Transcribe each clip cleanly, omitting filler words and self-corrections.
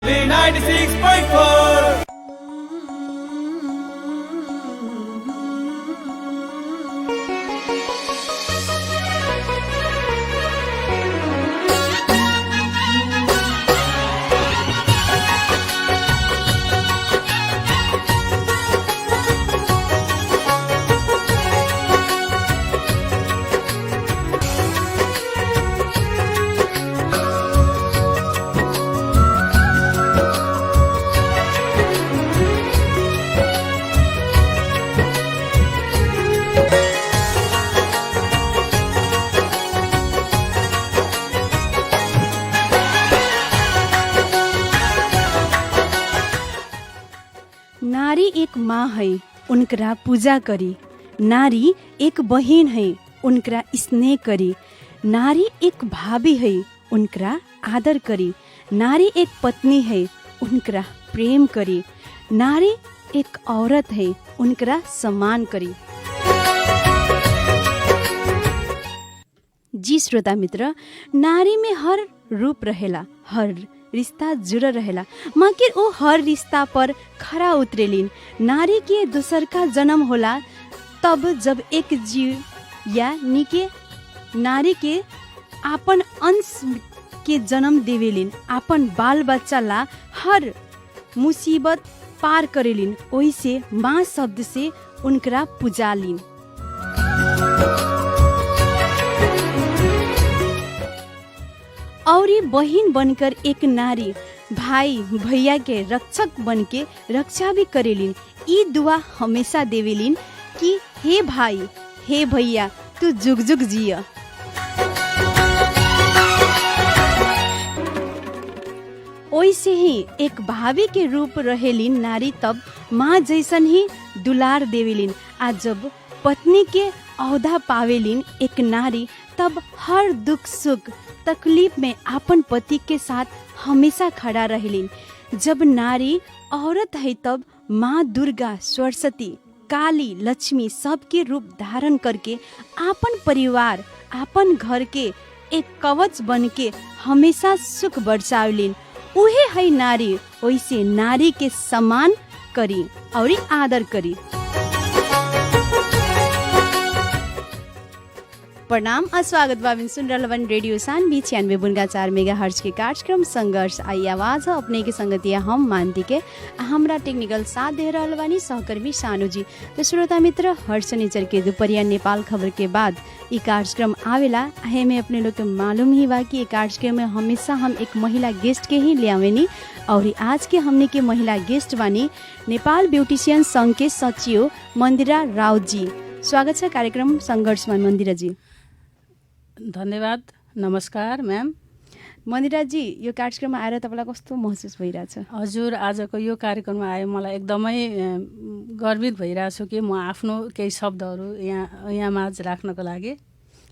96.4 नारी एक माँ है, उनकरा पूजा करी। नारी एक बहन है, उनकरा स्नेह करी। नारी एक भाभी है, उनकरा आदर करी। नारी एक पत्नी है, उनकरा प्रेम करी। नारी एक औरत है, उनकरा सम्मान करी। जी श्रोता मित्र, नारी में हर रूप रहेला, हर रिश्ता जुड़ल रहेला, मगर वो हर रिश्ता पर खरा उतरेलिन। नारी के दूसर का जन्म होला तब जब एक जीव या निके नारी के आपन अंश के जन्म देवेलिन, आपन बाल बच्चा ला हर मुसीबत पार करेलिन। वही से माँ शब्द से उनकरा पुजालिन। और बहन बनकर एक नारी भाई भैया के रक्षक बन के रक्षा भी करेलिन। ई दुआ हमेशा देवेलिन कि हे भाई हे भैया तू जुग जुग जिया। वैसे ही एक भाभी के रूप रहेलिन नारी, तब माँ जैसन ही दुलार देवेलिन। आज जब पत्नी के औहदा पावेलिन एक नारी, तब हर दुख सुख तकलीफ में आपन पति के साथ हमेशा खड़ा रहेलिन। जब नारी औरत है तब माँ दुर्गा, सरस्वती, काली, लक्ष्मी सबके रूप धारण करके आपन परिवार, आपन घर के एक कवच बन के हमेशा सुख बरसावलिन। उहे है नारी। वैसे नारी के सम्मान करी और आदर करी। प्रणाम और स्वागत बाबिन सुन रहल रेडियो सानवी 96.4 मेगाहर्ट्ज के कार्यक्रम संघर्ष आई आवाज है अपने के संगतिया हम मानती के हमरा टेक्निकल साथ दे रहल बानी सहकर्मी सानू जी। तो श्रोता मित्र, हर शनिचर के दोपहरिया नेपाल खबर के बाद ये कार्यक्रम आवेला। हमें अपने लोग के मालूम ही बा कि ये कार्यक्रम में हमेशा हम एक महिला गेस्ट के ही ले आवेनी। और आज के हमने के महिला गेस्ट बानी नेपाल ब्यूटिशियन संघ के सचिव मन्दिरा राउत जी। स्वागत छ कार्यक्रम संघर्षमा मन्दिरा जी। धन्यवाद, नमस्कार म्याम। मन्दिरा जी, यो कार्यक्रममा आएर तपाईँलाई कस्तो महसुस भइरहेछ? हजुर, आजको यो कार्यक्रममा आयो मलाई एकदमै गर्वित भइरहेछु कि म आफ्नो केही शब्दहरू यहाँ माझ राख्नको लागि।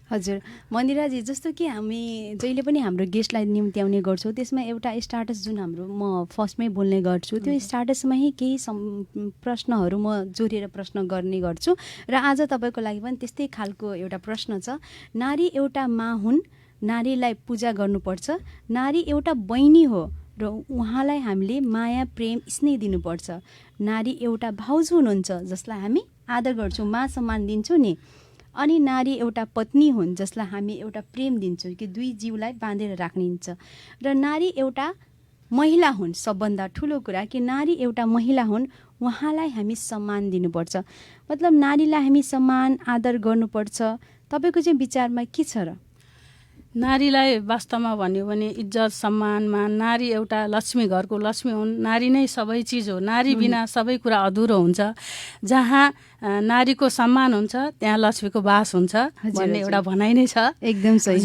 हजुर मन्दिरा जी, जस्तो कि हामी जहिले पनि हाम्रो गेस्टलाई निम्त्याउने गर्छौँ, त्यसमा एउटा स्टाटस जुन हाम्रो म फर्स्टमै बोल्ने गर्छु, त्यो स्टाटसमा केही प्रश्नहरू म जोडेर प्रश्न गर्ने गर्छु। र आज तपाईँको लागि पनि त्यस्तै खालको एउटा प्रश्न छ। नारी एउटा माँ हुन्, नारीलाई पूजा गर्नुपर्छ। नारी एउटा बहिनी हो र उहाँलाई हामीले माया प्रेम स्नेह दिनुपर्छ। नारी एउटा भाउजू हुनुहुन्छ जसलाई हामी आदर गर्छौँ, मान सम्मान दिन्छौँ नि। अनि नारी एउटा पत्नी हुन् जसलाई हामी एउटा प्रेम दिन्छौँ कि दुई जीवलाई बाँधेर राख्निन्छ। र नारी एउटा महिला हुन्, सबभन्दा ठुलो कुरा कि नारी एउटा महिला हुन्, उहाँलाई हामी सम्मान दिनुपर्छ। मतलब नारीलाई हामी सम्मान आदर गर्नुपर्छ। तपाईँको चाहिँ विचारमा के छ र? नारीलाई वास्तवमा भन्यो भने इज्जत सम्मानमा नारी एउटा लक्ष्मी, घरको लक्ष्मी हुन्। नारी नै सबै चिज हो। नारी बिना सबै कुरा अधुरो हुन्छ। जहाँ नारीको सम्मान हुन्छ त्यहाँ लक्ष्मीको वास हुन्छ भन्ने एउटा भनाइ नै छ। एकदम सही,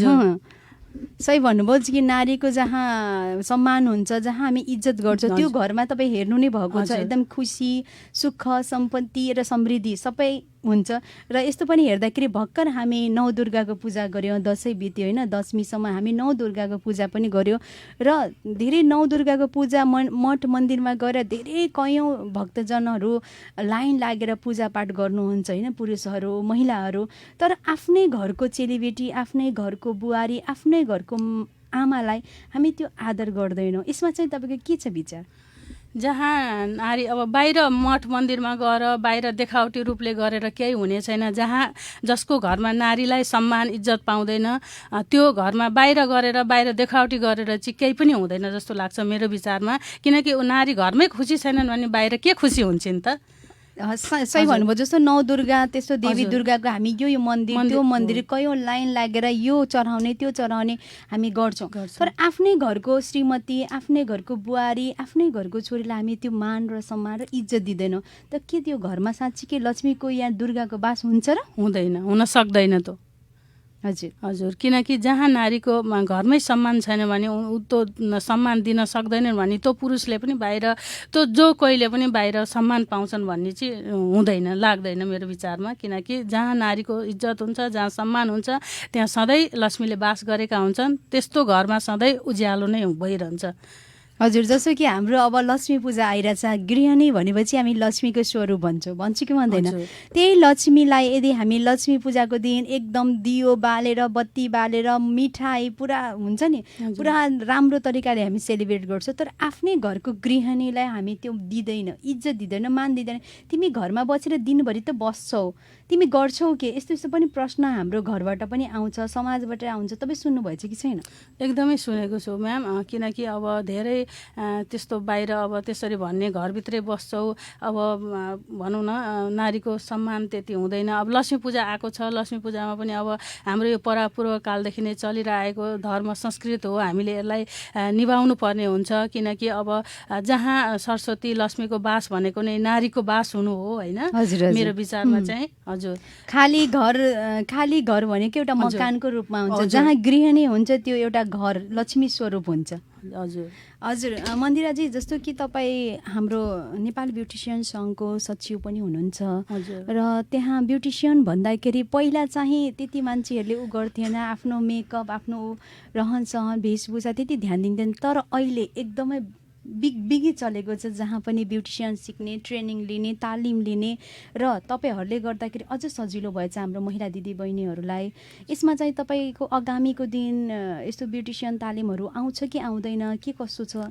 सही भन्नुभयो कि नारीको जहाँ सम्मान हुन्छ, जहाँ हामी इज्जत गर्छौँ, त्यो घरमा तपाईँ हेर्नु नै भएको छ। एकदम खुसी, सुख, सम्पत्ति र समृद्धि सबै हुन्छ। र यस्तो पनि हेर्दाखेरि भर्खर हामी नौ दुर्गाको पूजा गऱ्यौँ, दसैँ बित्यो होइन, दशमीसम्म हामी नौ दुर्गाको पूजा पनि गऱ्यौँ। र धेरै नौ दुर्गाको पूजा मठ मन्दिरमा गएर धेरै कयौँ भक्तजनहरू लाइन लागेर पूजापाठ गर्नुहुन्छ होइन, पुरुषहरू महिलाहरू। तर आफ्नै घरको चेलीबेटी, आफ्नै घरको बुहारी, आफ्नै घरको आमालाई हामी त्यो आदर गर्दैनौँ, यसमा चाहिँ तपाईँको के छ विचार? जहाँ नारी अब बाहिर मठ मन्दिरमा गएर बाहिर देखावटी रूपले गरेर केही हुने छैन, जहाँ जसको घरमा नारीलाई सम्मान इज्जत पाउँदैन त्यो घरमा बाहिर गरेर बाहिर देखावटी गरेर चाहिँ केही पनि हुँदैन जस्तो लाग्छ मेरो विचारमा। किनकि नारी घरमै खुसी छैनन् भने बाहिर के खुसी हुन्छन् त? सही भन्नुभयो। जस्तो नौ दुर्गा त्यस्तो देवी दुर्गाको हामी यो मन्दिर त्यो मन्दिर कयौँ लाइन लागेर यो चढाउने त्यो चढाउने हामी गर्छौँ, तर आफ्नै घरको श्रीमती, आफ्नै घरको बुहारी, आफ्नै घरको छोरीलाई हामी त्यो मान र सम्मान र इज्जत दिँदैनौँ त के त्यो घरमा साँच्चीकै लक्ष्मीको या दुर्गाको बास हुन्छ र? हुँदैन, हुन सक्दैन त। हजुर किनकि जहाँ नारीको घरमै सम्मान छैन भने त्यो सम्मान दिन सक्दैनन् भने त्यो पुरुषले पनि बाहिर त्यो जो कोहीले पनि बाहिर सम्मान पाउँछन् भन्ने चाहिँ हुँदैन, लाग्दैन मेरो विचारमा। किनकि जहाँ नारीको इज्जत हुन्छ, जहाँ सम्मान हुन्छ, त्यहाँ सधैँ लक्ष्मीले बास गरेका हुन्छन्, त्यस्तो घरमा सधैँ उज्यालो नै भइरहन्छ। हजुर, जस्तो कि हाम्रो अब लक्ष्मी पूजा आइरहेछ, गृहिणी भनेपछि हामी लक्ष्मीको स्वरूप भन्छु कि भन्दैन? त्यही लक्ष्मीलाई यदि हामी लक्ष्मी पूजाको दिन एकदम दियो बालेर बत्ती बालेर मिठाई पुरा हुन्छ नि, पुरा राम्रो तरिकाले हामी सेलिब्रेट गर्छौँ, तर आफ्नै घरको गृहिणीलाई हामी त्यो दिँदैन, इज्जत दिँदैन, मान दिँदैन। तिमी घरमा बसेर दिनभरि त बस्छौ, तिमी गर्छौ के? यस्तो यस्तो पनि प्रश्न हाम्रो घरबाट पनि आउँछ, समाजबाट आउँछ। तपाईँ सुन्नुभएछ कि छैन? एकदमै सुनेको छु म्याम। किनकि अब धेरै त्यस्तो बाहिर अब त्यसरी भन्ने घरभित्रै बस्छौ, अब भनौँ न नारीको सम्मान त्यति हुँदैन। अब लक्ष्मी पूजा आएको छ, लक्ष्मी पूजामा पनि अब हाम्रो यो परापूर्व कालदेखि नै चलिरहेको धर्म संस्कृति हो, हामीले यसलाई निभाउनु पर्ने हुन्छ। किनकि अब जहाँ सरस्वती लक्ष्मीको बास भनेको नै नारीको बास हुनु हो होइन, मेरो विचारमा चाहिँ। हजुर, खाली घर भनेको एउटा मकानको रूपमा हुन्छ, जहाँ गृहिणी हुन्छ त्यो एउटा घर लक्ष्मी स्वरूप हुन्छ। हजुर मन्दिराजी, जस्तो कि तपाईँ हाम्रो नेपाल ब्युटिसियन सङ्घको सचिव पनि हुनुहुन्छ र त्यहाँ ब्युटिसियन भन्दाखेरि पहिला चाहिँ त्यति मान्छेहरूले उ गर्थेन, आफ्नो मेकअप, आफ्नो रहन सहन वेशभूषा त्यति ध्यान दिँदैन, तर अहिले एकदमै बिगी चलेको छ, जहाँ पनि ब्युटिसियन सिक्ने, ट्रेनिङ लिने, तालिम लिने र तपाईँहरूले गर्दाखेरि अझ सजिलो भएछ हाम्रो महिला दिदीबहिनीहरूलाई। यसमा चाहिँ तपाईँको आगामीको दिन यस्तो ब्युटिसियन तालिमहरू आउँछ कि आउँदैन, के कसो छ?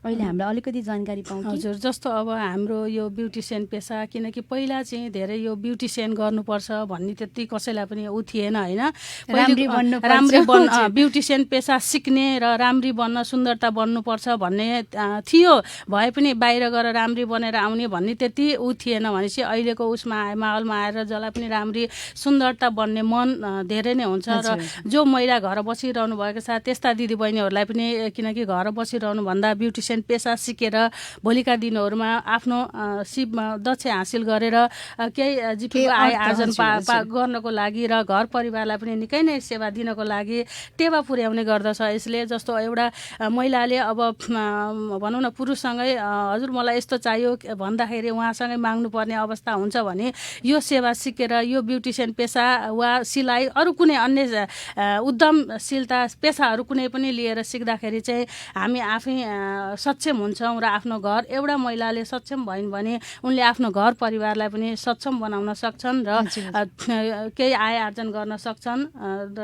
अहिले हामीलाई अलिकति जानकारी पाउँ। हजुर, जस्तो अब हाम्रो यो ब्युटिसियन पेसा, किनकि पहिला चाहिँ धेरै यो ब्युटिसियन गर्नुपर्छ भन्ने त्यति कसैलाई पनि उ थिएन होइन। राम्री बन्न ब्युटिसियन पेसा सिक्ने र राम्री बन्न, सुन्दरता बन्नुपर्छ भन्ने थियो, भए पनि बाहिर गएर राम्री बनेर आउने भन्ने त्यति उ थिएन। भनेपछि अहिलेको उसमा माहौलमा आएर जसलाई पनि राम्री सुन्दरता बन्ने मन धेरै नै हुन्छ र जो महिला घर बसिरहनु भएको छ त्यस्ता दिदीबहिनीहरूलाई पनि, किनकि घर बसिरहनु भन्दा ब्युटिसियन पेसा सिकेर भोलिका दिनहरूमा आफ्नो सिपमा दक्ष हासिल गरेर केही जीविका आय आर्जन गर्नको लागि र घर परिवारलाई पनि निकै नै सेवा दिनको लागि टेवा पुर्याउने गर्दछ। यसले जस्तो एउटा महिलाले अब भनौँ न पुरुषसँगै हजुर मलाई यस्तो चाहियो भन्दाखेरि उहाँसँगै माग्नुपर्ने अवस्था हुन्छ भने यो सेवा सिकेर यो ब्युटिसियन पेसा वा सिलाइ अरू कुनै अन्य उद्यमशीलता पेसाहरू कुनै पनि लिएर सिक्दाखेरि चाहिँ हामी आफै सक्षम हुन्छौँ र आफ्नो घर, एउटा महिलाले सक्षम भइन् भने उनले आफ्नो घर परिवारलाई पनि सक्षम बनाउन सक्छन् र केही आय आर्जन गर्न सक्छन् र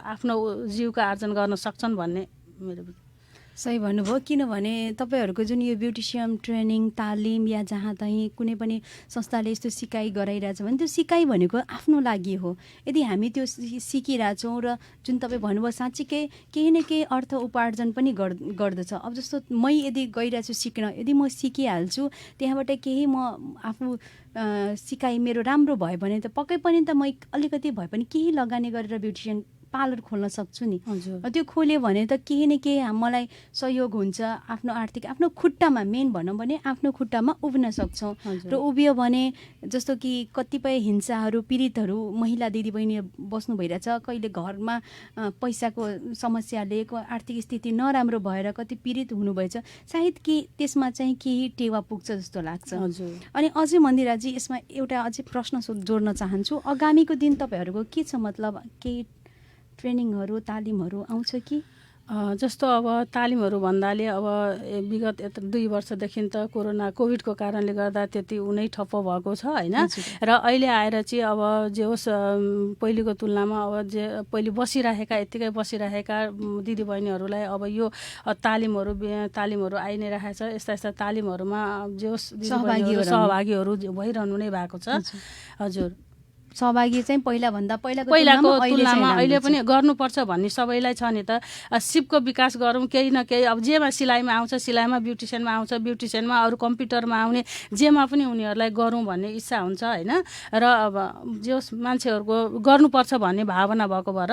आफ्नो जीविका आर्जन गर्न सक्छन् भन्ने मेरो। सही भन्नुभयो। किनभने तपाईँहरूको जुन यो ब्युटिसियन ट्रेनिङ तालिम या जहाँ तहीँ कुनै पनि संस्थाले यस्तो सिकाइ गराइरहेछ भने त्यो सिकाइ भनेको आफ्नो लागि हो। यदि हामी त्यो सिकिरहेछौँ र जुन तपाईँ भन्नुभयो साँच्चीकै केही न केही अर्थ उपार्जन पनि गर्दछ। अब जस्तो मै यदि गइरहेको छु सिक्न, यदि म सिकिहाल्छु त्यहाँबाट केही म आफू सिकाइ मेरो राम्रो भयो भने त पक्कै पनि त म अलिकति भए पनि केही लगानी गरेर ब्युटिसियन पार्लर खोल्न सक्छु नि। त्यो खोल्यो भने त केही न केही मलाई सहयोग हुन्छ, आफ्नो आर्थिक आफ्नो खुट्टामा, मेन भनौँ भने आफ्नो खुट्टामा उभिन सक्छौँ। र उभियो भने जस्तो कि कतिपय हिंसाहरू पीडितहरू महिला दिदीबहिनी बस्नु भइरहेछ, कहिले घरमा पैसाको समस्याले आर्थिक स्थिति नराम्रो भएर कति पीडित हुनुभएछ, सायद कि त्यसमा चाहिँ केही टेवा पुग्छ जस्तो लाग्छ। अनि अझै मन्दिराजी यसमा एउटा अझै प्रश्न जोड्न चाहन्छु। आगामीको दिन तपाईँहरूको के छ, मतलब केही ट्रेनिङहरू तालिमहरू आउँछ कि? जस्तो अब तालिमहरू भन्दाले अब विगत 2 वर्षदेखि त कोभिडको कारणले गर्दा त्यति उनै ठप्प भएको छ होइन। र अहिले आएर चाहिँ अब जे होस् पहिलेको तुलनामा अब जे पहिले बसिरहेका यत्तिकै बसिरहेका दिदीबहिनीहरूलाई अब यो तालिमहरू आइ नै रहेको छ। यस्ता यस्ता तालिमहरूमा जे होस् सहभागीहरू भइरहनु नै भएको छ। हजुर, सहभागी चाहिँ पहिलाको तुलनामा अहिले पनि गर्नुपर्छ भन्ने सबैलाई छ नि त। सिपको विकास गरौँ, केही न केही अब जेमा सिलाइमा आउँछ सिलाइमा, ब्युटिसियनमा आउँछ ब्युटिसियनमा, अरू कम्प्युटरमा आउने जेमा पनि उनीहरूलाई गरौँ भन्ने इच्छा हुन्छ होइन। र अब जे होस् मान्छेहरूको गर्नुपर्छ भन्ने भावना भएको भएर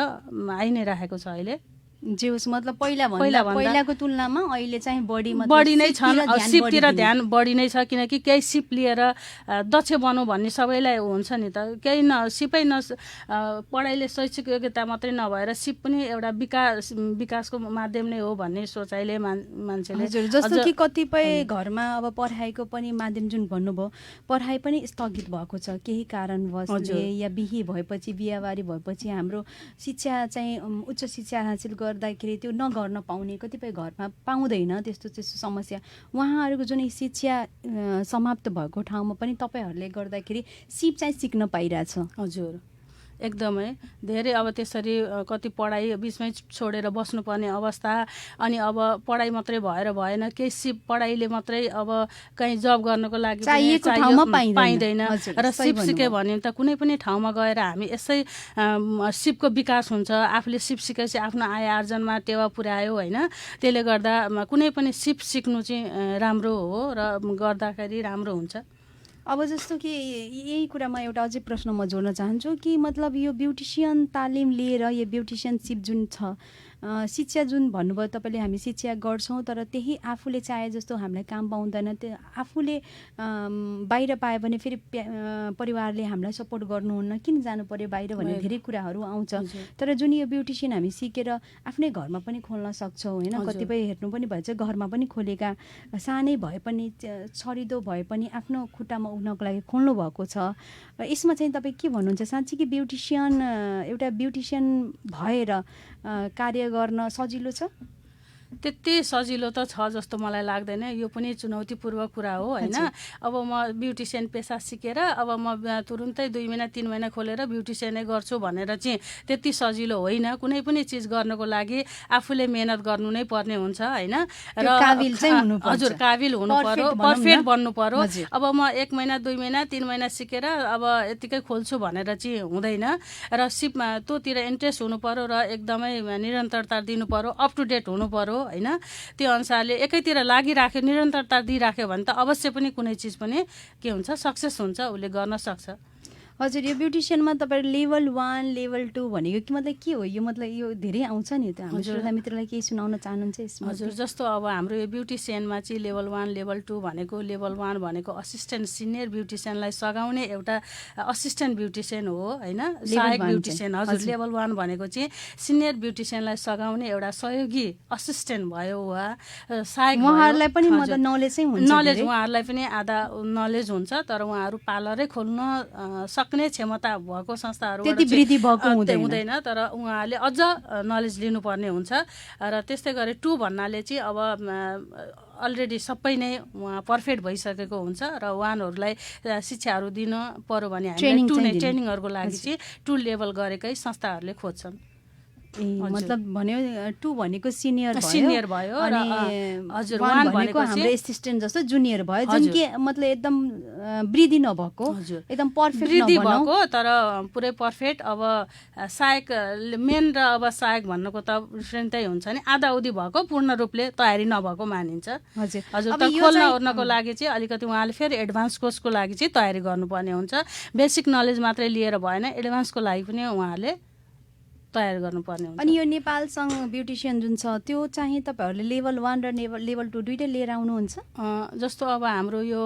आइ नै राखेको छ अहिले। जे होस् मतलब पहिलाको तुलनामा अहिले चाहिँ बढी नै छन्। सिपतिर ध्यान बढी नै छ, किनकि केही सिप लिएर दक्ष बनौँ भन्ने सबैलाई हुन्छ नि त। केही सिपै पढाइले शैक्षिक योग्यता मात्रै नभएर सिप पनि एउटा विकासको माध्यम नै हो भन्ने सोचाइले मान्छेले। जस्तो कि कतिपय घरमा अब पढाइको पनि माध्यम जुन भन्नुभयो, पढाइ पनि स्थगित भएको छ केही कारणवशले, या बिहे भएपछि बिहाबारी भएपछि हाम्रो शिक्षा चाहिँ उच्च शिक्षा हासिल गर्दाखेरि त्यो नगर्न पाउने कतिपय घरमा पाउँदैन त्यस्तो समस्या। उहाँहरूको जुन शिक्षा समाप्त भएको ठाउँमा पनि तपाईँहरूले गर्दाखेरि सिप चाहिँ सिक्न पाइरहेछ। हजुर, एकदमै धेरै अब त्यसरी कति पढाइ बिचमै छोडेर बस्नुपर्ने अवस्था, अनि अब पढाइ मात्रै भएर भएन, केही सिप पढाइले मात्रै अब कहीँ जब गर्नको लागि पाइँदैन। र सिप सिक्यो भने त कुनै पनि ठाउँमा गएर हामी यसै सिपको विकास हुन्छ। आफूले सिप सिकेपछि आफ्नो आय आर्जनमा टेवा पुर्यायो होइन। त्यसले गर्दा कुनै पनि सिप सिक्नु चाहिँ राम्रो हो र गर्दाखेरि राम्रो हुन्छ। अब जस्तो कि यही कुरामा एउटा अझै प्रश्न म जोड्न चाहन्छु कि मतलब यो ब्युटिसियन तालिम लिएर यो ब्युटिसियनसिप जुन छ शिक्षा जुन भन्नुभयो तपाईँले, हामी शिक्षा गर्छौँ तर त्यही आफूले चाहे जस्तो हामीलाई काम पाउँदैन। त्यो आफूले बाहिर पायो भने फेरि परिवारले हामीलाई सपोर्ट गर्नुहुन्न, किन जानु पर्यो बाहिर भन्ने धेरै कुराहरू आउँछ। तर जुन यो ब्युटिसियन हामी सिकेर आफ्नै घरमा पनि खोल्न सक्छौँ होइन। कतिपय हेर्नु पनि भएछ घरमा पनि खोलेका, सानै भए पनि छरिदो भए पनि आफ्नो खुट्टामा उठ्नको लागि खोल्नु भएको छ। यसमा चाहिँ तपाईँ के भन्नुहुन्छ, साँच्चै कि एउटा ब्युटिसियन भएर कार्य गर्न सजिलो छ? त्यति सजिलो त छ जस्तो मलाई लाग्दैन। यो पनि चुनौतीपूर्ण कुरा हो होइन। अब म ब्युटिसियन पेसा सिकेर अब म तुरुन्तै 2 महिना 3 महिना खोलेर ब्युटिसियनै गर्छु भनेर चाहिँ त्यति सजिलो होइन। कुनै पनि चिज गर्नको लागि आफूले मेहनत गर्नु नै पर्ने हुन्छ होइन। र हजुर, काबिल हुनु पर्यो, पर्फेक्ट बन्नु पर्यो। अब म 1 महिना 2 महिना 3 महिना सिकेर अब यतिकै खोल्छु भनेर चाहिँ हुँदैन। र सिपमा तँतिर इन्ट्रेस्ट हुनु पर्यो र एकदमै निरन्तरता दिनु पर्यो, अप टु डेट हुनु पर्यो होइन। त्यो अनुसारले एकैतिर लागिराख्यो, निरन्तरता दिइराख्यो भने त अवश्य पनि कुनै चिज पनि के हुन्छ, सक्सेस हुन्छ, उसले गर्न सक्छ। हजुर, यो ब्युटिसियनमा तपाईँ लेभल 1 लेभल 2 भनेको कि मतलब के हो? यो मतलब यो धेरै आउँछ नि त, हाम्रो श्रोता मित्रलाई केही सुनाउन चाहनुहुन्छ यसमा? हजुर, जस्तो अब हाम्रो यो ब्युटिसियनमा चाहिँ लेभल 1 लेभल 2 भनेको, लेभल 1 भनेको असिस्टेन्ट सिनियर ब्युटिसियनलाई सघाउने एउटा असिस्टेन्ट ब्युटिसियन हो होइन, सहायक ब्युटिसियन। हजुर, लेभल 1 भनेको चाहिँ सिनियर ब्युटिसियनलाई सघाउने एउटा सहयोगी असिस्टेन्ट भयो वा सहायक। उहाँहरूलाई पनि मतलब नलेजै हुन्छ, नलेज उहाँहरूलाई पनि आधा नलेज हुन्छ, तर उहाँहरू पार्लरै खोल्न सक्ने क्षमता भएको संस्थाहरू त्यति वृद्धि भएको हुँदैन, तर उहाँहरूले अझ नलेज लिनुपर्ने हुन्छ। र त्यस्तै गरी 2 भन्नाले चाहिँ अब अलरेडी सबै नै उहाँ पर्फेक्ट भइसकेको हुन्छ र उहाँहरूलाई शिक्षाहरू दिन पर्यो भने हामीले ट्रेनिङहरूको लागि चाहिँ 2 लेभल गरेकै संस्थाहरूले खोज्छन्। मतलब भन्यो 2 भनेको सिनियर भयो र हजुर 1 भनेको हाम्रो एसिस्टेन्ट जस्तो जुनियर भयो, जुन कि मतलब एकदम वृद्धि नभएको, एकदम पर्फेक्ट नभएको तर पुरै पर्फेक्ट। अब सहायक मेन र अब सहायक भन्नुको त डिफ्रेन्टै हुन्छ नि, आधा उधी भएको, पूर्ण रूपले तयारी नभएको मानिन्छ। हजुर, त खोल्न ओर्नको लागि चाहिँ अलिकति उहाँले फेरि एडभान्स कोर्सको लागि चाहिँ तयारी गर्नुपर्ने हुन्छ। बेसिक नलेज मात्रै लिएर भएन, एडभान्सको लागि पनि उहाँले तयार गर्नुपर्ने हुन्छ। अनि यो नेपाल सङ्घ ब्युटिसियन जुन छ त्यो चाहिँ तपाईँहरूले लेभल 1 र लेभल 2 दुइटै लिएर आउनुहुन्छ? जस्तो अब हाम्रो यो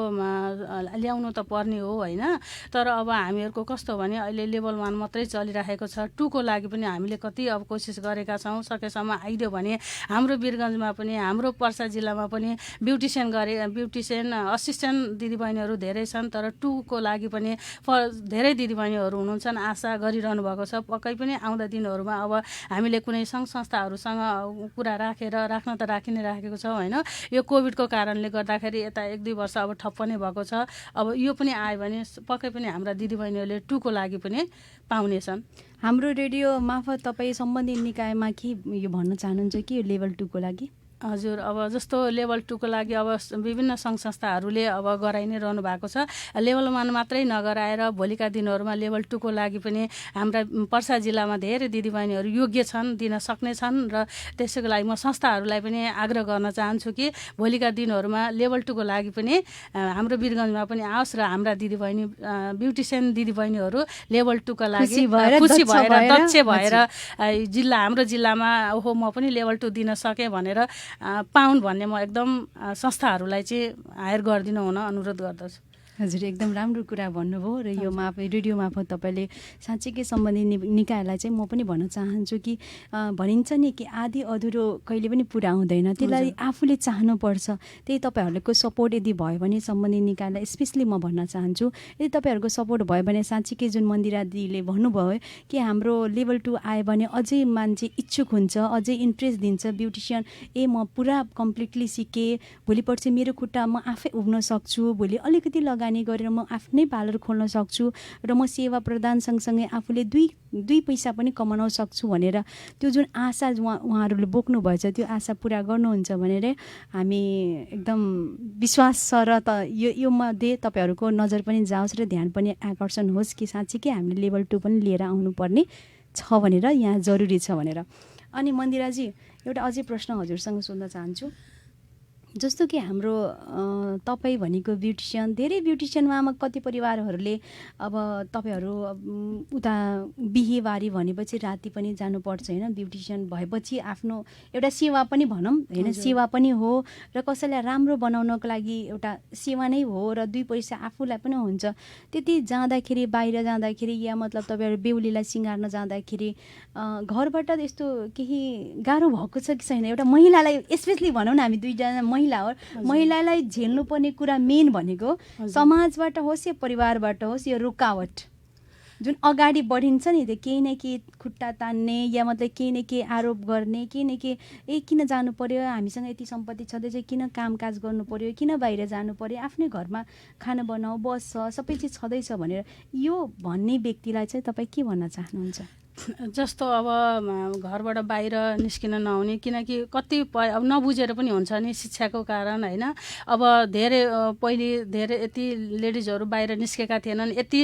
ल्याउनु त पर्ने हो होइन, तर अब हामीहरूको कस्तो भने अहिले लेभल 1 मात्रै चलिरहेको छ। 2 को लागि पनि हामीले कति अब कोसिस गरेका छौँ, सकेसम्म आइदियो भने हाम्रो वीरगञ्जमा पनि, हाम्रो पर्सा जिल्लामा पनि ब्युटिसियन असिस्टेन्ट दिदीबहिनीहरू धेरै छन्, तर 2 को लागि पनि धेरै दिदीबहिनीहरू हुनुहुन्छ, आशा गरिरहनु भएको छ। पक्कै पनि आउँदा दिन दिनहरूमा अब हामीले कुनै सङ्घ संस्थाहरूसँग कुरा राख्न त राखि नै राखेको छौँ होइन। यो कोभिडको कारणले गर्दाखेरि यता 1-2 वर्ष अब ठप्प नै भएको छ। अब यो पनि आयो भने पक्कै पनि हाम्रा दिदीबहिनीहरूले टुको लागि पनि पाउनेछन्। हाम्रो रेडियो मार्फत तपाईँ सम्बन्धित निकायमा के यो भन्न चाहनुहुन्छ कि यो लेभल 2 को लागि? हजुर, अब जस्तो लेभल 2 को लागि अब विभिन्न सङ्घ संस्थाहरूले अब गराइ नै रहनु भएको छ। लेभल 1 मात्रै नगराएर भोलिका दिनहरूमा लेभल 2 को लागि पनि हाम्रा पर्सा जिल्लामा धेरै दिदीबहिनीहरू योग्य छन्, दिन सक्ने छन् र त्यसैको लागि म संस्थाहरूलाई पनि आग्रह गर्न चाहन्छु कि भोलिका दिनहरूमा लेभल 2 को लागि पनि हाम्रो वीरगञ्जमा पनि आओस् र हाम्रा दिदीबहिनी ब्युटिसियन दिदीबहिनीहरू लेभल 2 का लागि खुसी भएर दक्ष भएर हाम्रो जिल्लामा ओहो म पनि लेभल 2 दिन सकेँ भनेर पाउन् भन्ने म एकदम संस्थाहरूलाई चाहिँ हायर गरिदिनु हुन अनुरोध गर्दछु। हजुर, एकदम राम्रो कुरा भन्नुभयो र यो रेडियो मार्फत तपाईँले साँच्चीकै सम्बन्धित निकायलाई चाहिँ म पनि भन्न चाहन्छु कि भनिन्छ नि कि आधी अधुरो कहिले पनि पुरा हुँदैन, त्यसलाई आफूले चाहनुपर्छ। त्यही तपाईँहरूको सपोर्ट यदि भयो भने सम्बन्धित निकायलाई स्पेसली म भन्न चाहन्छु, यदि तपाईँहरूको सपोर्ट भयो भने साँच्चीकै जुन मन्दिरा दिदीले भन्नुभयो कि हाम्रो लेभल 2 आयो भने अझै मान्छे इच्छुक हुन्छ, अझै इन्ट्रेस्ट दिन्छ ब्युटिसियन। म पुरा कम्प्लिटली सिकेँ, भोलि पर्सि मेरो खुट्टा म आफै उभ्न सक्छु, भोलि अलिकति लगानी गरेर म आफ्नै पार्लर खोल्न सक्छु र म सेवा प्रदान सँगसँगै आफूले दुई पैसा पनि कमाउन सक्छु भनेर त्यो जुन आशा उहाँहरूले बोक्नु भएछ त्यो आशा पुरा गर्नुहुन्छ भनेर हामी एकदम विश्वास छ। र यो मध्ये तपाईँहरूको नजर पनि जाओस् र ध्यान पनि आकर्षण होस् कि साँच्चीकै हामीले लेभल 2 पनि लिएर आउनुपर्ने छ भनेर, यहाँ जरुरी छ भनेर। अनि मन्दिराजी, एउटा अझै प्रश्न हजुरसँग सोध्न चाहन्छु। जस्तो कि हाम्रो तपाईँ भनेको ब्युटिसियन, धेरै ब्युटिसियनमा कति परिवारहरूले अब तपाईँहरू उता बिहेबारी भनेपछि राति पनि जानुपर्छ होइन, ब्युटिसियन भएपछि आफ्नो एउटा सेवा पनि भनौँ होइन, सेवा पनि हो र कसैलाई राम्रो बनाउनको लागि एउटा सेवा नै हो र 2 पैसा आफूलाई पनि हुन्छ। त्यति जाँदाखेरि बाहिर जाँदाखेरि या मतलब तपाईँहरू बेहुलीलाई सिँगार्न जाँदाखेरि घरबाट यस्तो केही गाह्रो भएको छ कि छैन? एउटा महिलालाई स्पेसली भनौँ न, हामी दुईजना महिला हो, महिलालाई झेल्नुपर्ने कुरा मेन भनेको समाजबाट होस् या परिवारबाट होस् यो रुकावट जुन अगाडि बढिन्छ नि, त्यो केही न केही खुट्टा तान्ने या मतलब केही न केही आरोप गर्ने, केही न केही किन जानु पर्यो, हामीसँग यति सम्पत्ति छँदैछ किन कामकाज गर्नु पर्यो, किन बाहिर जानु पर्यो, आफ्नै घरमा खाना बनाऊ बस्छ सबै चिज छँदैछ भनेर यो भन्ने व्यक्तिलाई चाहिँ तपाईँ के भन्न चाहनुहुन्छ? जस्तो अब घरबाट बाहिर निस्किन नहुने, किनकि कतिपय अब नबुझेर पनि हुन्छ नि शिक्षाको कारण होइन। अब पहिले धेरै यति लेडिजहरू बाहिर निस्केका थिएनन्, यति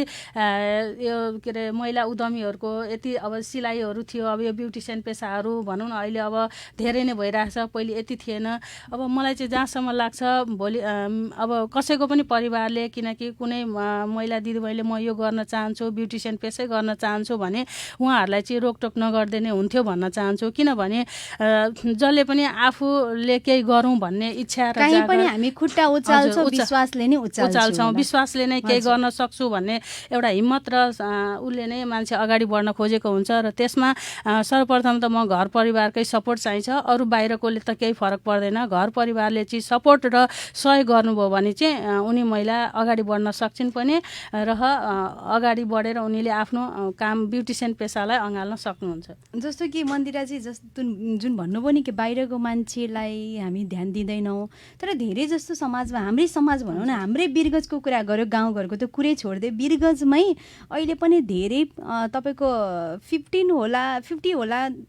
यो के अरे महिला उद्यमीहरूको यति अब सिलाइहरू थियो, अब यो ब्युटिसियन पेसाहरू भनौँ न अहिले अब धेरै नै भइरहेछ, पहिले यति थिएन। अब मलाई चाहिँ जहाँसम्म लाग्छ भोलि अब कसैको पनि परिवारले किनकि कुनै महिला दिदीबहिनीले म यो गर्न चाहन्छु, ब्युटिसियन पेसै गर्न चाहन्छु भने उहाँहरूलाई चाहिँ रोकटोक नगर्दै नै हुन्थ्यो भन्न चाहन्छु। किनभने जसले पनि आफूले केही गरौँ भन्ने इच्छा र हामी खुट्टा उचाल्छौँ, विश्वासले नै केही गर्न सक्छु भन्ने एउटा हिम्मत र उसले नै मान्छे अगाडि बढ्न खोजेको हुन्छ। र त्यसमा सर्वप्रथम त म घर परिवारकै सपोर्ट चाहिन्छ, अरू बाहिरकोले त केही फरक पर्दैन। घर परिवारले चाहिँ सपोर्ट र सहयोग गर्नुभयो भने चाहिँ उनी महिला अगाडि बढ्न सक्छिन् पनि र अगाडि बढेर उनीले आफ्नो काम ब्युटिसियन पेसालाई अँगाल्न सक्नुहुन्छ। जस्तो कि मन्दिराजी जस्तो जुन भन्नुभयो नि कि बाहिरको मान्छेलाई हामी ध्यान दिँदैनौँ, तर धेरै जस्तो समाजमा हाम्रै समाज भनौँ न, हाम्रै वीरगञ्जको कुरा गऱ्यो, गाउँघरको त कुरै छोडिदियो, वीरगञ्जमै अहिले पनि धेरै तपाईँको 50 होला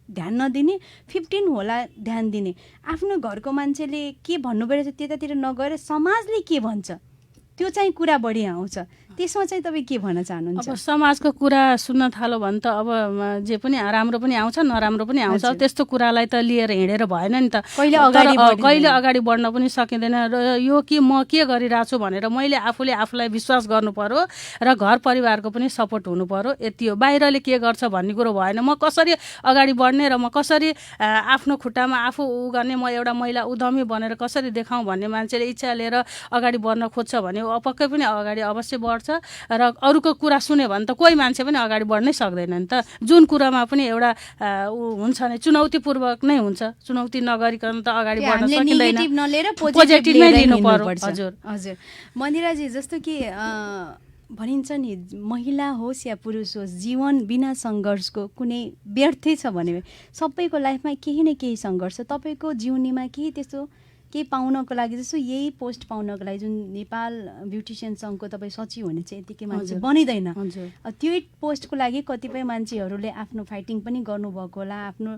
ध्यान नदिने, 15 होला ध्यान दिने। आफ्नो घरको मान्छेले के भन्नुभयो त्यतातिर नगएर समाजले के भन्छ त्यो चाहिँ कुरा बढी आउँछ। त्यसमा चाहिँ तपाईँ के भन्न चाहनुहुन्छ? अब समाजको कुरा सुन्न थाल्यो भने त अब जे पनि राम्रो पनि आउँछ नराम्रो पनि आउँछ, त्यस्तो कुरालाई त लिएर हिँडेर भएन नि त। कहिले अगाडि बढ्न पनि सकिँदैन। र यो कि म के गरिरहेको छु भनेर मैले आफूलाई विश्वास गर्नु पर्यो र घर परिवारको पनि सपोर्ट हुनु पर्यो, यति हो। बाहिरले के गर्छ भन्ने कुरो भएन। म कसरी अगाडि बढ्ने र म कसरी आफ्नो खुट्टामा आफू गर्ने, म एउटा महिला उद्यमी बनेर कसरी देखाउँ भन्ने मान्छेले इच्छा लिएर अगाडि बढ्न खोज्छ भने पक्कै पनि अगाडि अवश्य बढ्छ। र अरूको कुरा सुन्यो भने त कोही मान्छे पनि अगाडि बढ्नै सक्दैन नि त। जुन कुरामा पनि एउटा हुन्छ नै चुनौतीपूर्वक नै हुन्छ, चुनौती नगरिकन त अगाडि बढ्न सकिँदैन, पोजिटिभमै लिनु पर्यो। हजुर मन्दिराजी, जस्तो कि भनिन्छ नि महिला होस् या पुरुष होस् जीवन बिना सङ्घर्षको कुनै व्यर्थै छ भने सबैको लाइफमा केही न केही सङ्घर्ष तपाईँको जीवनीमा केही त्यस्तो केही पाउनको लागि जस्तो यही पोस्ट पाउनको लागि जुन नेपाल ब्युटिसियन सङ्घको तपाईँ सचिव हुने चाहिँ यतिकै मान्छे बनिँदैन त्यो पोस्टको लागि कतिपय मान्छेहरूले आफ्नो फाइटिङ पनि गर्नुभएको होला आफ्नो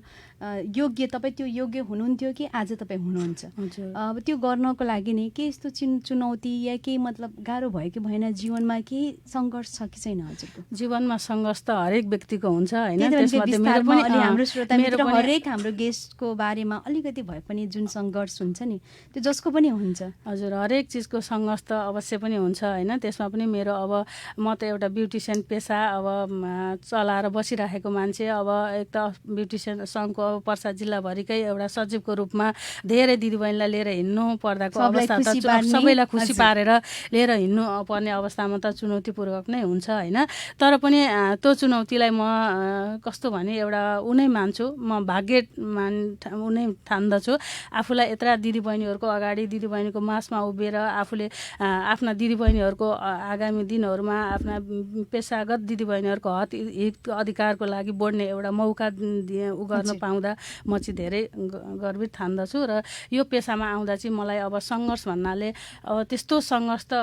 योग्य तपाईँ त्यो योग्य हुनुहुन्थ्यो कि आज तपाईँ हुनुहुन्छ अब त्यो गर्नको लागि नै के यस्तो चुनौती या केही मतलब गाह्रो भयो कि भएन जीवनमा केही सङ्घर्ष छ कि छैन हजुरको जीवनमा सङ्घर्ष त हरेक व्यक्तिको हुन्छ होइन हाम्रो श्रोता मित्र हरेक हाम्रो गेस्टको बारेमा अलिकति भए पनि जुन सङ्घर्ष हुन्छ नि त्यो जसको पनि हुन्छ हजुर हरेक चिजको सङ्घर्ष त अवश्य पनि हुन्छ होइन त्यसमा पनि मेरो अब म त एउटा ब्युटिसियन पेसा अब चलाएर बसिराखेको मान्छे अब एक त ब्युटिसियन सङ्घको पर्सा जिल्लाभरिकै एउटा सचिवको रूपमा धेरै दिदीबहिनीलाई लिएर हिँड्नु पर्दाको अवस्था त सबैलाई खुसी पारेर लिएर हिँड्नु पर्ने अवस्थामा त चुनौतीपूर्वक नै हुन्छ होइन तर पनि त्यो चुनौतीलाई म कस्तो भने एउटा उनै मान्छु म भाग्य उनै ठान्दछु आफूलाई यत्र दिदीबहिनीहरूको अगाडि दिदीबहिनीको मासमा उभिएर आफूले आफ्ना दिदीबहिनीहरूको आगामी दिनहरूमा आफ्ना पेसागत दिदीबहिनीहरूको हित अधिकारको लागि बढ्ने एउटा मौका गर्न पाउँदा म चाहिँ धेरै गर्वित ठान्दछु र यो पेसामा आउँदा चाहिँ मलाई अब सङ्घर्ष भन्नाले अब त्यस्तो सङ्घर्ष त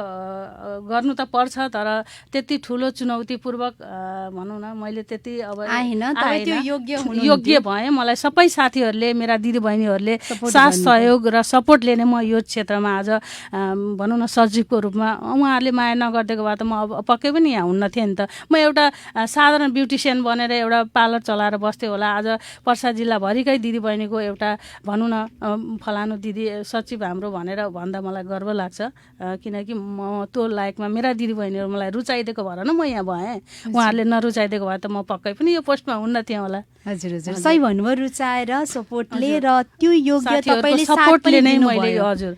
गर्नु त पर्छ तर त्यति ठुलो चुनौतीपूर्वक भनौँ न मैले त्यति अब योग्य भएँ मलाई सबै साथीहरूले मेरा दिदीबहिनीहरूले साथ सहयोग र सपोर्टले नै म यो क्षेत्रमा आज भनौँ न सचिवको रूपमा उहाँहरूले माया नगरिदिएको भए त म अब पक्कै पनि यहाँ हुन्न थिएँ नि त म एउटा साधारण ब्युटिसियन बनेर एउटा पार्लर चलाएर बस्थेँ होला आज पर्सा जिल्लाभरिकै दिदीबहिनीको एउटा भनौँ न फलानु दिदी सचिव हाम्रो भनेर भन्दा मलाई गर्व लाग्छ किनकि म त्यो लायकमा मेरा दिदीबहिनीहरू मलाई रुचाइदिएको भएर न म यहाँ भएँ उहाँहरूले नरुचाइदिएको भए त म पक्कै पनि यो पोस्टमा हुन्न थिएँ होला हजुर हजुर सही भन्नुभयो रुचाएर सपोर्टले र त्यो योग्य तपाईँले सपोर्टले नै मैले हजुर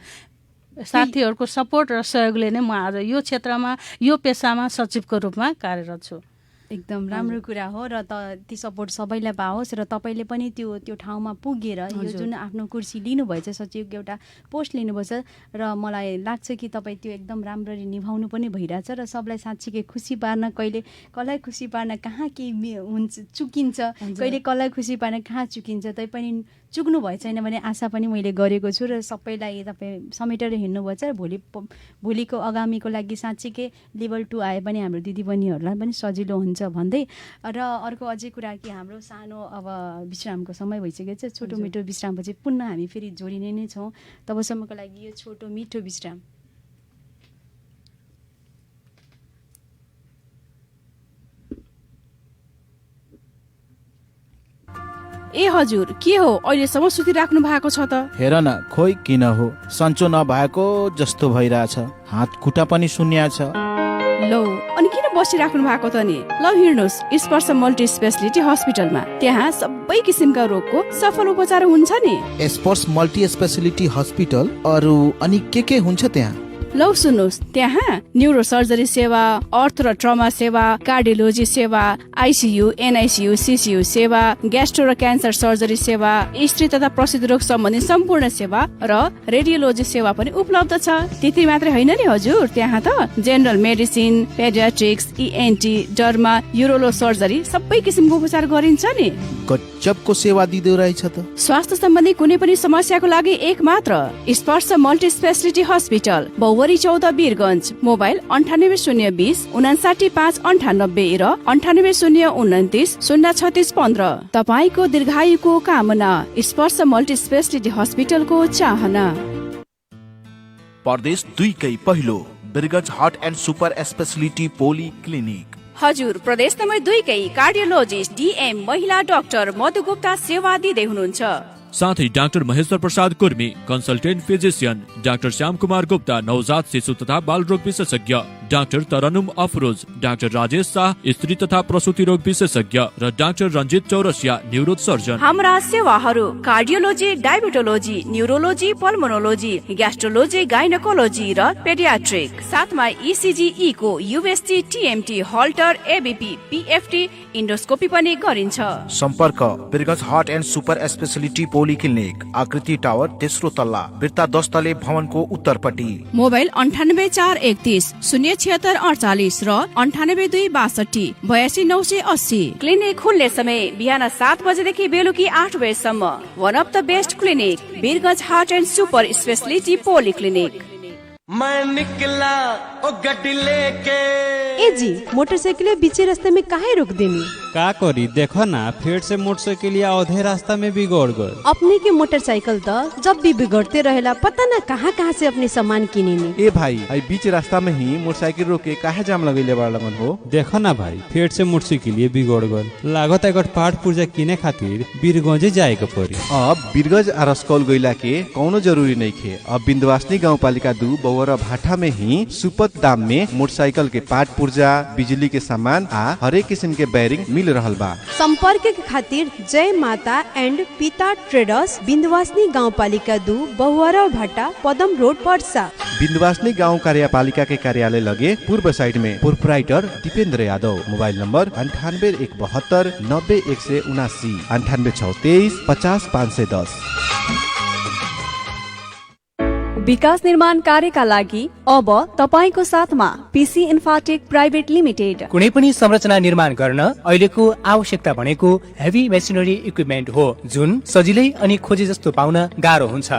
साथीहरूको सपोर्ट र सहयोगले नै म आज यो क्षेत्रमा यो पेसामा सचिवको रूपमा कार्यरत छु एकदम राम्रो कुरा हो र ती सपोर्ट सबैलाई पाओस् र तपाईँले पनि त्यो ठाउँमा पुगेर यो जुन आफ्नो कुर्सी लिनुभएछ सचिवको एउटा पोस्ट लिनुभएछ र मलाई लाग्छ कि तपाईँ त्यो एकदम राम्ररी निभाउनु पनि भइरहेछ र सबलाई साँच्चीकै खुसी पार्न कहिले कसलाई खुसी पार्न कहाँ के हुन्छ चुकिन्छ कहिले कसलाई खुसी पार्न कहाँ चुकिन्छ तैपनि चुक्नु भए छैन भने आशा पनि मैले गरेको छु र सबैलाई तपाईँ समेटेर हिँड्नुभएछ र भोलिको आगामीको लागि साँच्चीकै लेभल 2 आए पनि हाम्रो दिदीबहिनीहरूलाई पनि सजिलो हुन्छ भन्दै र अर्को अझै कुरा कि हाम्रो सानो अब विश्रामको समय भइसकेको छ छोटो मिठो विश्रामपछि पुनः हामी फेरि जोडिने नै छौँ तबसम्मको लागि यो छोटो मिठो विश्राम ए हजुर के हो अहिलेसम्म सुतिराख्नु भएको छ त हेर न खोइ किन हो सन्चो नभएको जस्तो भइरहेछ हात खुट्टा पनि सुन्या छ लौ अनि किन बसिराख्नु भएको त नि ल हिँड्नुहोस् स्पर्श मल्टी स्पेशलिटी हस्पिटलमा त्यहाँ सबै किसिमका रोगको सफल उपचार हुन्छ नि स्पर्श मल्टी स्पेशलिटी हस्पिटल अरु अनि के हुन्छ त्यहाँ लौ सुन्नुहोस् त्यहाँ न्युरो सर्जरी सेवा अर्थ र ट्रमा सेवा कार्डियोलोजी सेवा आइसियु एनआइसियु सिसियु सेवा ग्यास्ट्रो र क्यान्सर सर्जरी सेवा स्त्री तथा प्रसूति रोग सम्बन्धी सम्पूर्ण सेवा र रेडियोलोजी सेवा पनि उपलब्ध छ त्यति मात्रै होइन नि हजुर त्यहाँ त general medicine paediatrics ENT derma urology surgery सबै किसिमको उपचार गरिन्छ नि गजबको सेवा दिँदो रहेछ त स्वास्थ्य सम्बन्धी कुनै पनि समस्याको लागि एक मात्र स्पर्श multi speciality hospital worry 14 Birgunj mobile 9802 59598 र 98029 03615 तपाईको दीर्घायुको कामना स्पर्श मल्टी स्पेशलिटी हस्पिटलको चाहना प्रदेश 2 कै पहिलो Birgunj heart and super speciality poly clinic हजुर प्रदेश नम्बर 2 कै कार्डियोलोजिस्ट डीएम महिला डाक्टर मधु गुप्ता सेवा दिँदै हुनुहुन्छ साथै doctor Maheshwar Prasad Kurmi consultant physician doctor Shyam Kumar Gupta नवजात शिशु तथा बाल रोग विशेषज्ञ डाक्टर तरनुम अफरोज डाक्टर राजेश शाह स्त्री तथा प्रसूति रोग विशेषज्ञ र doctor Ranjit Chaurasia neuro surgeon हाम्रा सेवाहरू कार्डियोलोजी डायबिटोलोजी न्युरोलोजी पल्मोनोलोजी ग्यास्ट्रोलोजी गाइनकोलोजी र पेडियाट्रिक साथमा इसिजी को UST TMT Holter ABP PFT endoscopy पनि गरिन्छ सम्पर्क Birgunj heart and super speciality poly clinic Aakriti tower तेस्रो तल्ला बिर्ता 10 तले भवनको उत्तरपट्टि मोबाइल 984130 987648 र 9826 82980। क्लिनिक खुल्ने समय बिहान 7 बजेदेखि बेलुकी 8 बजेसम्म। One of the best clinic Birgunj heart and super speciality polyclinic. मैं निकला ओ गड्डी लेके। ए जी, मोटरसाइकिल बीचे रास्ते में काहे रोक देनी? का करी देखो ना, फिर से मोटरसाइकिल आधे रास्ता में बिगड़ गए। अपने के मोटरसाइकिल तो जब भी बिगड़ते रहेला, पता ना कहाँ कहाँ से अपने सामान किनेनी। ए भाई, आई बीच रास्ता में ही मोटरसाइकिल रोक के काहे जाम लगैले बड़ लगन हो? देखो ना भाई, फिर से मोटरसाइकिल बिगड़ गल। लागत एकर पार्ट पुर्जा किने खातिर बीरगंज जाए के पड़ी। अब बीरगंज आ रसकौल गइला के कौनो जरूरी नहीं खे। अब बिंदवासनी गाउँपालिका 2 बौरा भाटा में ही सुपथ दाम में मोटरसाइकिल के पार्ट पुर्जा, बिजली के सामान आ हरेक किस्म के बैरिंग मिल रहल बा। संपर्क के खातिर जय माता एंड पिता ट्रेडर्स, बिंदवासनी गाउँपालिका 2 बहुवरा भाटा, पदम रोड, पर्सा। बिंदवासनी गाउँ कार्यपालिका के कार्यालय लगे पूर्व साइड में। Proprietor Dipendra Yadav. Mobile number 98 172 90 179 98 623 50 510। विकास निर्माण कार्यका लागि अब तपाईको साथमा पीसी इन्फाटेक प्राइभेट लिमिटेड। कुनै पनि संरचना निर्माण गर्न अहिलेको आवश्यकता भनेको हेभी मेसिनरी इक्विपमेन्ट हो, जुन सजिलै अनि खोजे जस्तो पाउन गाह्रो हुन्छ।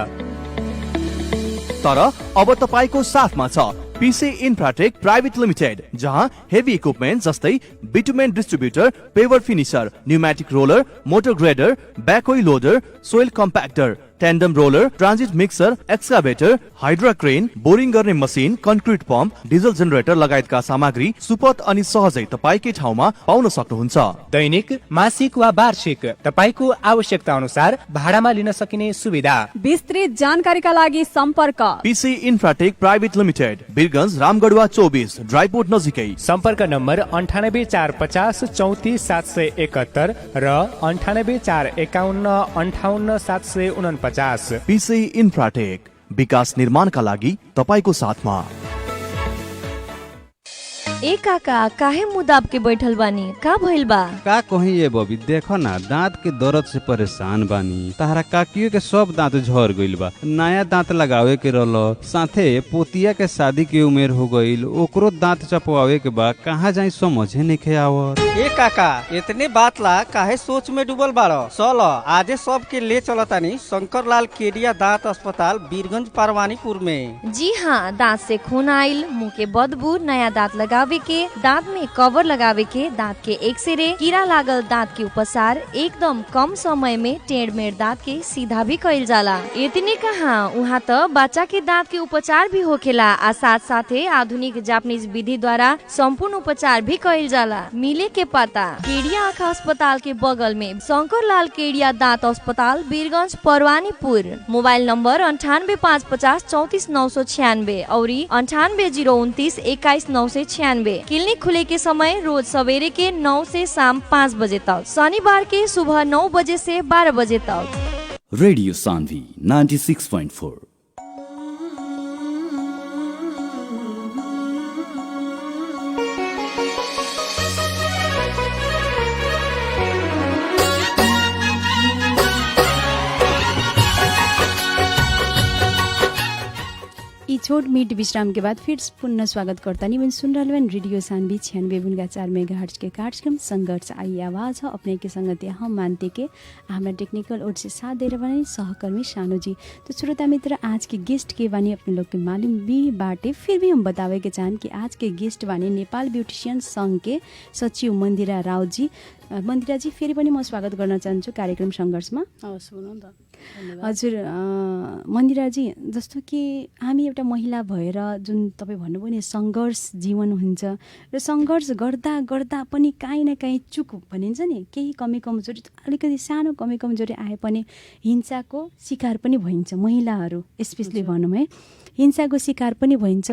तर अब तपाईको साथमा छ पीसी इन्फ्राटेक प्राइभेट लिमिटेड, जहाँ हेभी इक्विपमेन्ट जस्तै bitumen distributor, paver finisher, pneumatic roller, motor grader, backhoe loader, soil compactor, tandem roller, transit mixer, excavator, hydra crane, boring गर्ने machine, concrete pump, diesel generator लगायतका सामग्री सुपथ अनि सहजै तपाईकै ठाउँमा पाउन सक्नुहुन्छ। दैनिक, मासिक वा वार्षिक तपाईको आवश्यकता अनुसार भाडामा लिन सकिने सुविधा। विस्तृत जानकारीका लागि सम्पर्क PC Infratech private limited, Birgunj, Ramgadhawa 24, dry port नजिकै। सम्पर्क नम्बर 98 450 34 771 र 98 451 58 749। पीसी इन्फ्राटेक, विकास निर्माणका लागि तपाईको साथमा। ए काका, काहे मुँह दाब के बैठल बानी? का भइल बा? का कहीं ये बबी, देखो ना दांत के दर्द से परेशान बानी। तारा काकियो के सब दांत झड़ गइल बा, नया दांत लगावे के रहलो, साथे पोतिया के शादी के उम्र हो गइल, ओकरो दांत चपवावे के बा। कहाँ जाई समझे नहीं आवत। ए काका, इतने बात ला काहे सोच में डूबल बाड़ो? चलो आजे सब के ले चलतानी शंकरलाल केडिया दांत अस्पताल, वीरगंज, परवानीपुर में। जी हाँ, दांत से खून आइल, मुँह के बदबू, नया दांत लगावे के, दांत में कवर लगावे के, दांत के एक्सरे, कीड़ा लागल दांत के उपचार एकदम कम समय में टेढ़मेढ़ दांत के सीधा भी कइल जाला। इतने कहाँ, उहाँ तो बच्चा के दांत के उपचार भी होखेला आ साथ साथे आधुनिक जापानीज विधि द्वारा संपूर्ण उपचार भी कइल जाला। मिले के पता केडिया आँखा अस्पताल के बगल में शंकरलाल केडिया दांत अस्पताल, वीरगंज, परवानीपुर। मोबाइल नंबर 98 550 34 996 और 98 029 21 996। क्लिनिक खुले के समय रोज सवेरे के 9 से शाम 5 बजे तक, शनिवार के सुबह 9 बजे से 12 बजे तक। रेडियो सान्वी 96.4। छोट मीट विश्राम के बाद फिर पुनः स्वागत करता नहीं सुन रहा रेडियो सान्वी 96.4 मेगाहर्ट्ज के कार्यक्रम संघर्ष आई आवाज है अपने के संगत हम मानते के हमारा टेक्निकल ओर से साथ दे रहे बने सहकर्मी शानू जी। तो श्रोता मित्र, आज के गेस्ट के बानी अपने लोग के मालूम भी बाटे, फिर भी हम बतावे के चाहन कि आज के गेस्ट बानी नेपाल ब्यूटिशियन संघ के सचिव मन्दिरा राव जी। मन्दिरा जी, फेरि पनि म स्वागत गर्न चाहन्छु कार्यक्रम संघर्षमा। हजुर मन्दिरा जी, जस्तो कि हामी एउटा महिला भएर जुन तपाईँ भन्नुभयो नि सङ्घर्ष जीवन हुन्छ र सङ्घर्ष गर्दा गर्दा पनि काहीँ न काहीँ चुक भनिन्छ नि, केही कमी कमजोरी, अलिकति सानो कमी कमजोरी आए पनि हिंसाको शिकार पनि भइन्छ। महिलाहरू स्पेसली भनौँ है, हिंसाको शिकार पनि भइन्छ।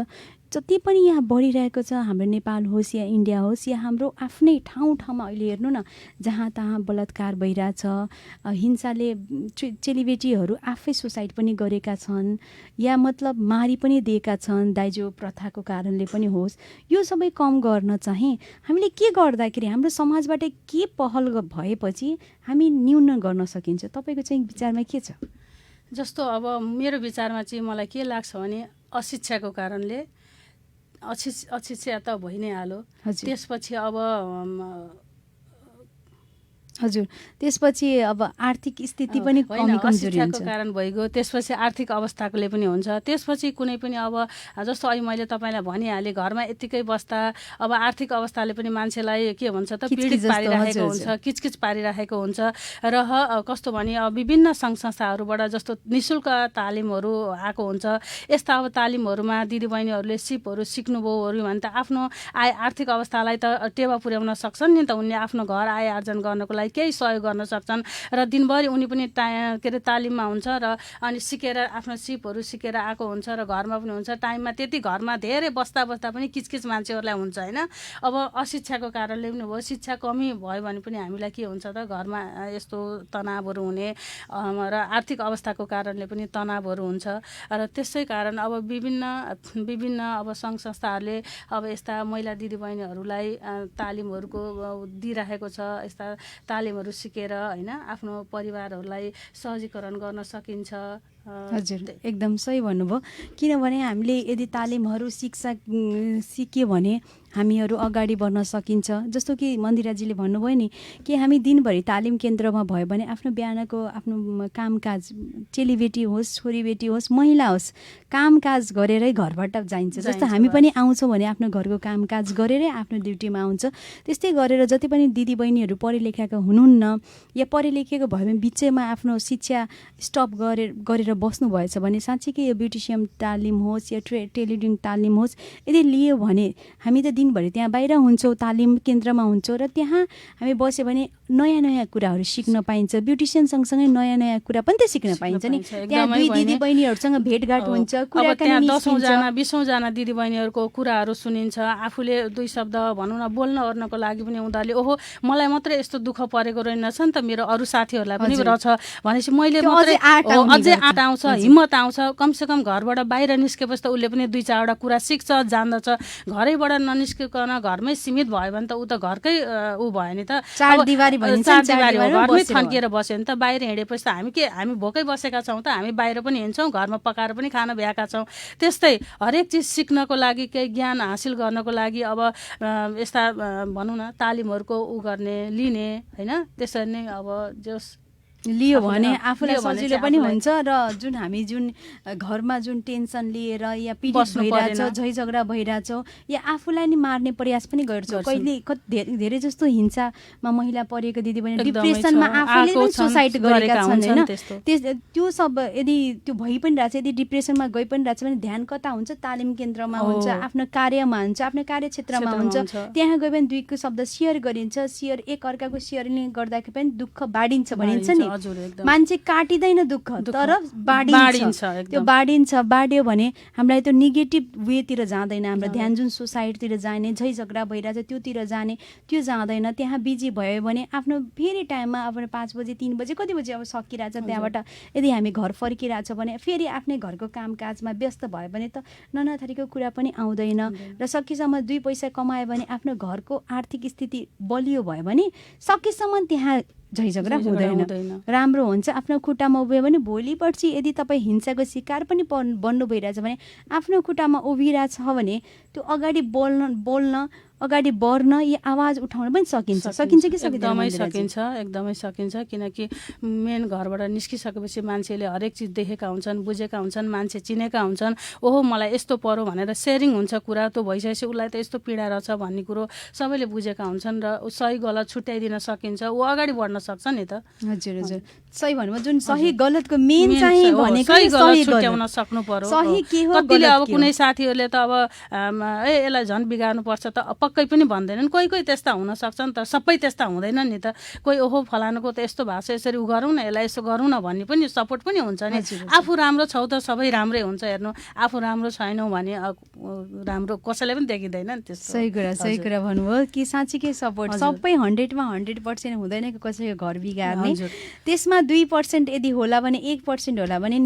जति पनि यहाँ बढिरहेको छ, हाम्रो नेपाल होस् या इन्डिया होस् या हाम्रो आफ्नै ठाउँ ठाउँमा अहिले हेर्नु न, जहाँ तहाँ बलात्कार भइरहेछ, हिंसाले चेलीबेटीहरू आफै सुसाइड पनि गरेका छन् या मतलब मारी पनि दिएका छन्, दाइजो प्रथाको कारणले पनि होस्। यो सबै कम गर्न चाहिँ हामीले के गर्दाखेरि हाम्रो समाजबाट के पहल भएपछि हामी न्यून गर्न सकिन्छ? तपाईँको चाहिँ विचारमा के छ? जस्तो अब मेरो विचारमा चाहिँ मलाई के लाग्छ भने अशिक्षाको कारणले अशिक्षा त भइ नै हाल्यो। त्यसपछि अब हजुर त्यसपछि अब आर्थिक स्थिति पनि कमी कमजोरी हुन्छ, कारण भइगयो। त्यसपछि आर्थिक अवस्थाकोले पनि हुन्छ। त्यसपछि कुनै पनि अब जस्तो अहिले मैले तपाईँलाई भनिहालेँ, घरमा यत्तिकै बस्दा अब आर्थिक अवस्थाले पनि मान्छेलाई के भन्छ त पीडित पारिराखेको हुन्छ, किचकिच पारिराखेको हुन्छ। र कस्तो भने अब विभिन्न सङ्घ संस्थाहरूबाट जस्तो निःशुल्क तालिमहरू आएको हुन्छ। यस्ता अब तालिमहरूमा दिदीबहिनीहरूले सिपहरू सिक्नुभयोहरू भने त आफ्नो आर्थिक अवस्थालाई त टेवा पुर्याउन सक्छन् नि त। उनले आफ्नो घर आय आर्जन गर्नको लागि केही सहयोग गर्न सक्छन् र दिनभरि उनी पनि के अरे तालिममा हुन्छ र अनि सिकेर आफ्नो सिपहरू सिकेर आएको हुन्छ र घरमा पनि हुन्छ। टाइममा त्यति घरमा धेरै बस्दा पनि किचकिच मान्छेहरूलाई हुन्छ होइन। अब अशिक्षाको कारणले पनि भयो, शिक्षा कमी भयो भने पनि हामीलाई के हुन्छ त घरमा यस्तो तनावहरू हुने र आर्थिक अवस्थाको कारणले पनि तनावहरू हुन्छ। र त्यसै कारण अब विभिन्न अब सङ्घ संस्थाहरूले अब यस्ता महिला दिदीबहिनीहरूलाई तालिमहरूको दिइराखेको छ। यस्ता तालिमहरू सिकेर होइन आफ्नो परिवारहरूलाई सहजीकरण गर्न सकिन्छ। हजुर एकदम सही भन्नुभयो। किनभने हामीले यदि तालिमहरू सिक्यो भने हामीहरू अगाडि बढ्न सकिन्छ। जस्तो कि मन्दिराजीले भन्नुभयो नि कि हामी दिनभरि तालिम केन्द्रमा भयो भने आफ्नो बिहानको आफ्नो कामकाज, चेलीबेटी होस् छोरीबेटी होस् महिला होस्, कामकाज गरेरै घरबाट जाइन्छ। जस्तो हामी पनि आउँछौँ भने आफ्नो घरको कामकाज गरेरै आफ्नो ड्युटीमा आउँछ। त्यस्तै गरेर जति पनि दिदीबहिनीहरू पढे लेखेका हुनुहुन्न या पढे लेखेको भयो भने बिचमा आफ्नो शिक्षा स्टप गरेर बस्नुभएछ भने साँच्चीकै यो ब्युटिसियन तालिम होस् या टेलरिङ तालिम होस् यदि लियो भने हामी त दिनभरि त्यहाँ बाहिर हुन्छौँ, तालिम केन्द्रमा हुन्छौँ र त्यहाँ हामी बस्यो भने नयाँ कुराहरू सिक्न पाइन्छ। ब्युटिसियन सँगसँगै नयाँ कुरा पनि त सिक्न पाइन्छ नि। त्यहाँ दुई दिदीबहिनीहरूसँग भेटघाट हुन्छ, कुराकानी 10जना 20जना दिदीबहिनीहरूको कुराहरू सुनिन्छ। आफूले दुई शब्द भनौँ न बोल्न ओर्नको लागि पनि उनीहरूले ओहो मलाई मात्रै यस्तो दुःख परेको रहेनछ नि त, मेरो अरू साथीहरूलाई पनि रहेछ भनेपछि मैले मात्रै अझै आँट आउँछ, हिम्मत आउँछ। कमसेकम घरबाट बाहिर निस्केपछि त उसले पनि 2-4वटा कुरा सिक्छ, जान्दछ। घरैबाट ननिस्किकन घरमै सीमित भयो भने त ऊ त घरकै ऊ भयो नि त, चारदिवारी घरमै थन्किएर बस्यो नि त। बाहिर हिँडेपछि त हामी भोकै बसेका छौँ त, हामी बाहिर पनि हिँड्छौँ, घरमा पकाएर पनि खान भ्याएका छौँ। त्यस्तै हरेक चिज सिक्नको लागि, केही ज्ञान हासिल गर्नको लागि अब यस्ता भनौँ न तालिमहरूको लिने होइन। त्यसरी नै अब लियो भने आफूलाई सजिलो पनि हुन्छ र जुन घरमा जुन टेन्सन लिएर या पीडित भइरहेछ, झैझगडा भइरहेछ या आफूलाई नि मार्ने प्रयास पनि गर्छौँ। कहिले धेरै जस्तो हिंसामा महिला परेको दिदीबहिनी डिप्रेसनमा आफूले पनि सुसाइड गरेका छन् होइन। त्यो सब यदि त्यो भइ पनि रहेछ, यदि डिप्रेसनमा गइ पनि रहेछ भने ध्यान कता हुन्छ? तालिम केन्द्रमा हुन्छ, आफ्नो कार्यमा हुन्छ, आफ्नो कार्यक्षेत्रमा हुन्छ। त्यहाँ गयो भने दुईको शब्द सेयर गरिन्छ। एक अर्काको सेयरले गर्दाखेरि पनि दुःख बाडिन्छ भनिन्छ नि। मान्छे काटिँदैन दुःख तर बाडिन्छ। त्यो बाड्यो भने हामीलाई त्यो नेगेटिभ वेतिर जाँदैन। हाम्रो ध्यान जुन सुसाइडतिर जाने, झैझगडा भइरहेछ त्योतिर जाने, त्यो जाँदैन। त्यहाँ बिजी भयो भने आफ्नो फेरि टाइममा अब 5 बजे 3 बजे कति बजे अब सकिरहेछ त्यहाँबाट यदि हामी घर फर्किरहेछ भने फेरि आफ्नै घरको कामकाजमा व्यस्त भयो भने त नाना थरीको कुरा पनि आउँदैन। र सकेसम्म 2 पैसा कमायो भने आफ्नो घरको आर्थिक स्थिति बलियो भयो भने सकेसम्म त्यहाँ झैझगडा हुँदैन, राम्रो हुन्छ। आफ्नो खुट्टामा उभियो भने भोलि पर्सि यदि तपाईँ हिंसाको शिकार पनि बन्नु भइरहेछ भने आफ्नो खुट्टामा उभिरहेछ भने त्यो अगाडि बोल्न अगाडि बढ्न या आवाज उठाउन पनि सकिन्छ कि सकिँदैन? एकदमै सकिन्छ। किनकि मेन घरबाट निस्किसकेपछि मान्छेले हरेक चिज देखेका हुन्छन्, बुझेका हुन्छन्, मान्छे चिनेका हुन्छन्। ओहो मलाई यस्तो पर्यो भनेर सेयरिङ हुन्छ कुरा। त्यो भइसकेपछि उसलाई त यस्तो पीडा रहेछ भन्ने कुरो सबैले बुझेका हुन्छन् र सही गलत छुट्याइदिन सकिन्छ, ऊ अगाडि बढ्न सक्छ नि त। हजुर सही भन्नुभयो। जुन सही गलतको मेन चाहिँ भनेको सही छुट्याउन सक्नु पर्यो। सही के हो कतिले अब कुनै साथीहरूले त अब यसलाई झन् बिगार्नु पर्छ त पक्कै पनि भन्दैनन्। कोही त्यस्ता हुन सक्छन् तर सबै त्यस्ता हुँदैनन् नि त। कोही ओहो फलानुको त यस्तो भएको छ, यसरी उ गरौँ न, यसलाई यसो गरौँ न भन्ने पनि सपोर्ट पनि हुन्छ नि। आफू राम्रो छौ त सबै राम्रै हुन्छ। हेर्नु आफू राम्रो छैनौँ भने राम्रो कसैलाई पनि देखिँदैन नि त्यस्तो। सही कुरा भन्नुभयो कि साँच्चीकै सपोर्ट सबै 100% हुँदैन कि कसैको घर बिगार्ने। त्यसमा 2% यदि होला भने 1% होला भने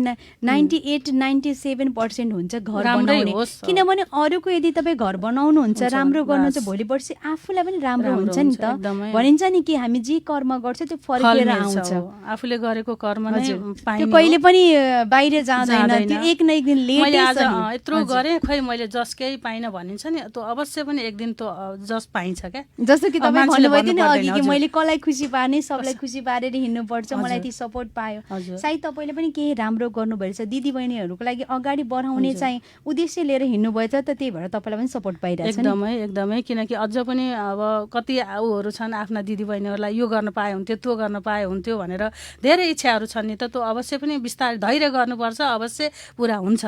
98-97% हुन्छ घर बनाउने। किनभने अरूको यदि तपाईँ घर बनाउनुहुन्छ राम्रो गर्नु चाहिँ भोलि पर्सि आफूलाई पनि राम्रो हुन्छ नि त। भनिन्छ नि कि हामी जे कर्म गर्छ त्यो फर्केर आउँछ। आफूले गरेको कर्म नै त्यो कहिले पनि बाहिर जाँदैन, त्यो एक न एक दिन लेट मैले आज यत्रो गरेँ खै मैले जस केही पाइनँ भनिन्छ नि, त्यो अवश्य पनि एक दिन त्यो जस पाइन्छ क्या। जस्तो कि तपाईँ भन्नुभयो थियो नि अघि कि मैले कसलाई खुसी पार्ने, सबलाई खुसी पारेर हिँड्नुपर्छ, मलाई ती सपोर्ट पायो। सायद तपाईँले पनि केही राम्रो गर्नुभएछ, दिदीबहिनीहरूको लागि अगाडि बढाउने चाहिँ उद्देश्य लिएर हिँड्नुभएछ त, त्यही भएर तपाईँलाई पनि सपोर्ट पाइरहेछ। एकदमै किनकि अझ पनि अब कति ऊहरू छन् आफ्ना दिदीबहिनीहरूलाई यो गर्न पाए हुन्थ्यो, त्यो गर्न पाए हुन्थ्यो भनेर धेरै इच्छाहरू छन् नि त, त्यो अवश्य पनि बिस्तारै धैर्य गर्नुपर्छ, अवश्य पुरा हुन्छ।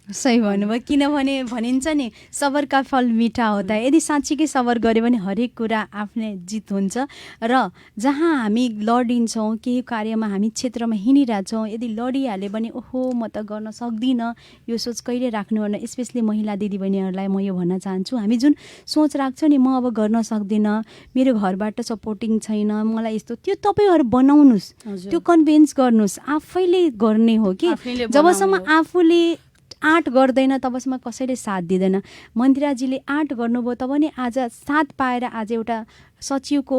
सही भन्नुभयो। किनभने भनिन्छ नि सबर का फल मिठा होता है। यदि साँच्चीकै सबर गऱ्यो भने हरेक कुरा आफ्नै जित हुन्छ। र जहाँ हामी लडिन्छौँ, केही कार्यमा हामी क्षेत्रमा हिँडिरहेछौँ, यदि लडिहाल्यो भने ओहो म त गर्न सक्दिनँ, यो सोच कहिले राख्नु भएन। स्पेसली महिला दिदीबहिनीहरूलाई म यो भन्न चाहन्छु, हामी जुन सोच राख्छौँ नि म अब गर्न सक्दिनँ, मेरो घरबाट सपोर्टिङ छैन, मलाई यस्तो, त्यो तपाईँहरू बनाउनुहोस्, त्यो कन्भिन्स गर्नुहोस्, आफैले गर्ने हो कि। जबसम्म आफूले आँट गर्दैन तबसम्म कसैले साथ दिँदैन। मन्दिराजीले आँट गर्नुभयो तब नि आज साथ पाएर आज एउटा सचिवको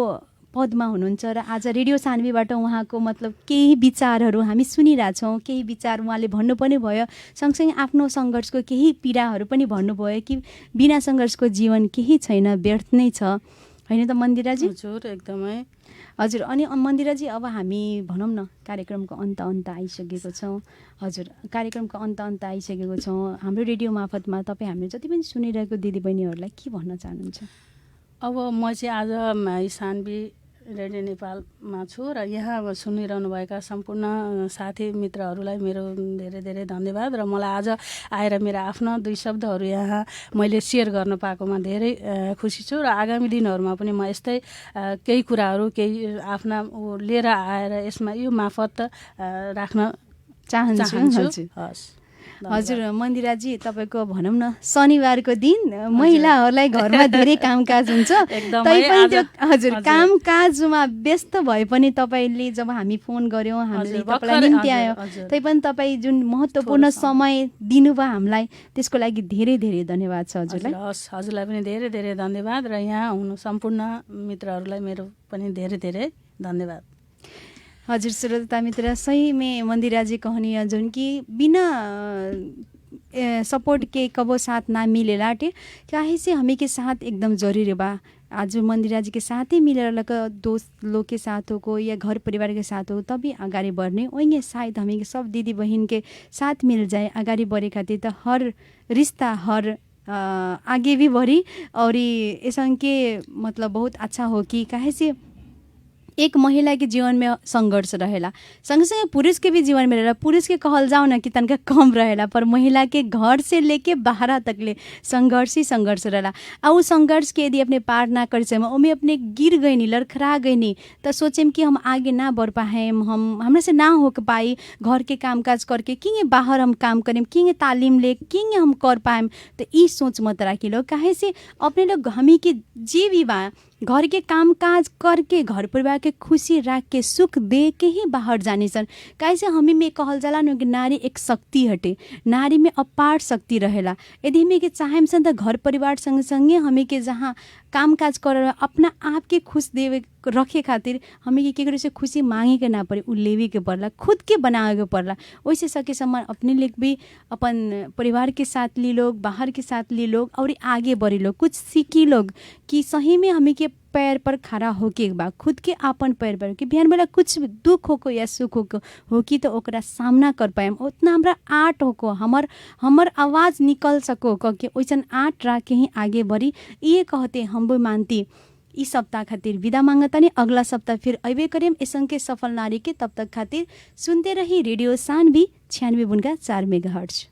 पदमा हुनुहुन्छ र आज रेडियो सान्वीबाट उहाँको मतलब केही विचारहरू हामी सुनिरहेछौँ, केही विचार उहाँले भन्नु पनि भयो, सँगसँगै आफ्नो सङ्घर्षको केही पीडाहरू पनि भन्नुभयो कि बिना सङ्घर्षको जीवन केही छैन, व्यर्थ नै छ, होइन त मन्दिराजी? हजुर एकदमै। हजुर, अनि मन्दिराजी अब हामी भनौँ न कार्यक्रमको अन्त आइसकेको छौँ। हजुर, कार्यक्रमको अन्त आइसकेको छौँ। हाम्रो रेडियो मार्फतमा तपाईँ हामीले जति पनि सुनिरहेको दिदीबहिनीहरूलाई के भन्न चाहनुहुन्छ? अब म चाहिँ आज सान्वी रेडियो नेपालमा छु र यहाँ सुनिरहनुभएका सम्पूर्ण साथी मित्रहरूलाई मेरो धेरै धेरै धन्यवाद। र मलाई आज आएर मेरो आफ्ना 2 शब्दहरू यहाँ मैले सेयर गर्न पाएकोमा धेरै खुसी छु। र आगामी दिनहरूमा पनि म यस्तै केही कुराहरू केही आफ्ना लिएर आएर यसमा यो मार्फत राख्न चाहन्छु। हजुर मन्दिराजी, तपाईँको भनौँ न शनिबारको दिन महिलाहरूलाई घरमा धेरै कामकाज हुन्छ, तैपनि त्यो हजुर कामकाजमा व्यस्त भए पनि तपाईँले जब हामी फोन गऱ्यौँ, हामीले तपाईँलाई निम्ति आयो, तैपनि तपाईँ जुन महत्त्वपूर्ण समय दिनुभयो हामीलाई, त्यसको लागि धेरै धेरै धन्यवाद छ हजुरलाई। हजुरलाई पनि धेरै धेरै धन्यवाद र यहाँ हुनु सम्पूर्ण मित्रहरूलाई मेरो पनि धेरै धेरै धन्यवाद। हजुर श्रोता मित्र, सही में मंदिराजी कहनी है जोन कि बिना सपोर्ट के कबो साथ ना मिले लाटे, काहे से हमें के साथ एकदम जरूरी बा। आज मंदिराजी के साथ ही मिले लगा दोस्त लोग के साथ हो को या घर परिवार के साथ हो तभी अगाडि बढ़ने वही शायद हमें के सब दीदी बहन के साथ मिल जाए अगाडि बढ़े खातिर तो हर रिश्ता हर आगे भी बढ़ी और ऐसा के मतलब बहुत अच्छा हो कि काहे से एक महिला के जीवन में संघर्ष रहेला, संगसँगै पुरुष के भी जीवन में रहेला। पुरुष के कहल जाओ न कि तनका कम रहेला, पर महिला के घर से लेके बाहर तकले संघर्ष ही संघर्ष रहेला। और उस संघर्ष के यदि अपने पार ना कर सके, उमें अपने गिर गई नी, लड़खड़ा गई नी, तो सोचें कि हम आगे ना बढ़ पाए, हम हमने से ना हो पाई घर के काम काज करके किंगे बाहर हम काम करें, किंगे तालीम ले किंगे हम कर पाएम। तो ये सोच मत राखी लो, काहे से अपने लोग हमी के जी भी बा घर के काम काज करके घर परिवार के खुशी राख के सुख दे के ही बाहर जाने सन। कैसे हमें में कहल जाला न कि नारी एक शक्ति हटे, नारी में अपार शक्ति रहेला। यदि हमें के चाहेम सन तो घर परिवार संग संगे हमें के जहाँ काम काज कर अपना आप के खुश देवे रखे खातिर हमें के से खुशी मांगे के ना पड़े, उ लेवे के पड़ला, खुद के बनावे के पड़ला। वैसे सके समान अपने लिए भी अपन परिवार के साथ ली लोग, बाहर के साथ ली लोग और आगे बढ़ी लोग, कुछ सीखी लोग कि सही में हमें के पैर पर खड़ा होके बा, खुद के आपन पैर पर कि बिहान बेला कुछ दुख हो को या सुख हो कि तो ओकरा सामना कर पाएम, उतना हमरा आर्ट हो को हमर आवाज निकल सको कि वैसन आर्ट रख के ही आगे बढ़ी। ये कहते हम भी मानती। इस सप्ताह खातिर विदा मांगता नहीं, अगला सप्ताह फिर अबे करें ऐसा के सफल नारी के। तब तक खातिर सुनते रही रेडियो सान्वी 96.4 मेगाहर्ट्ज।